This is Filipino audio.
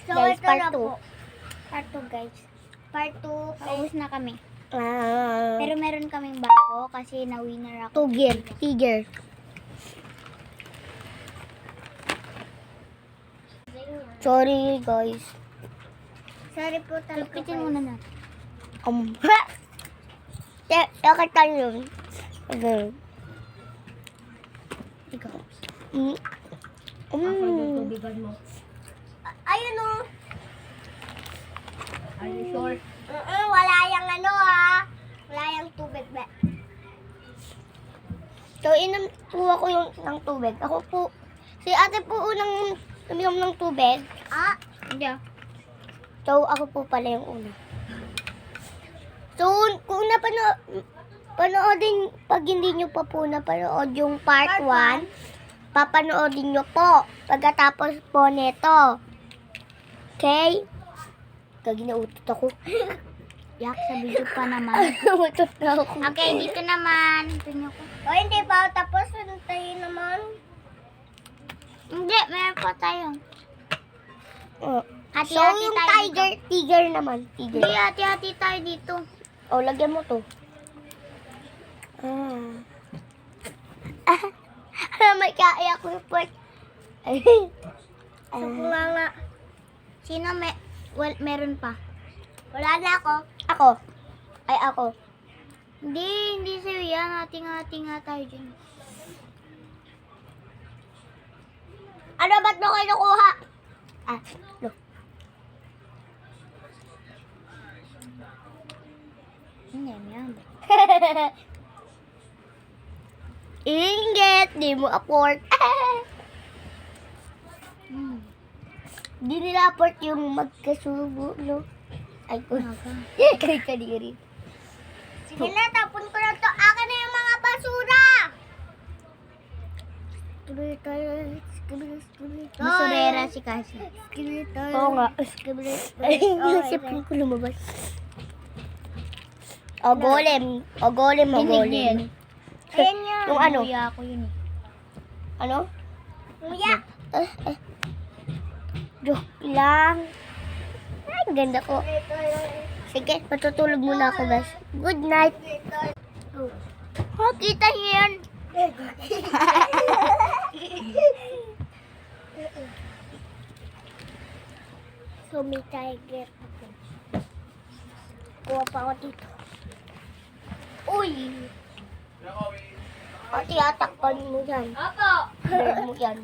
So, Guys, ito part na 2. po. Part 2, guys. Part 2. Paubos na kami. Pero meron kaming bago kasi na-winner ako. Tiger. Sorry, guys. Sorry po talaga, Pipitin guys. muna natin. Bakit tayo yun? Okay. Ikaw. Tubigan mo. Ayun o. Are you sure? Wala yung ano Wala yung tubig ba? So, inom po ako yung ng tubig. Ako po, si ate po unang uminom ng tubig. Hindi. So, ako po pala yung una. So, kung panoodin, pag hindi nyo pa po napanood yung part 1, papanoodin nyo po pagkatapos po nito. Okay? Kaginautot ako. Yak, sa video pa naman. Utot na ako. Okay, dito naman. Tingnan ko. O, hindi pa. Tapos, tayo naman. Hindi, meron pa tayo. Oh. Hati-hati So, yung tayo tiger naman. Hindi, Tiger. hati-hati tayo dito. Oh, lagyan mo to. May kaya ko yung part. So, nga. Sino meron pa? Wala na ako. Ako. Ay, ako. Hindi sa'yo yan. Hati-hati nga tayo dyan. Ano ba't mo kayo nakuha? No. Yan. Inggit, di mo afford. Di nila afford yung magkasubo, no? Ay, ko. Kay kadiri. Sige na, tapon ko na to. Akin na yung mga basura. Basurera si Kasi. Oo nga. Ay, nasipin ko lumabas. O, golem. O, golem. Ayan yan. Yung ano? Kuya ako yun eh. Ano? Kuya. Joke lang. Ay, ganda ko. Sige, matutulog muna ako, guys. Good night. Oh, kita niyo yan. So, may tiger ako. Kuha pa ako dito. Uy! Ate, atakpan mo yan. Opo. Bird mo yan.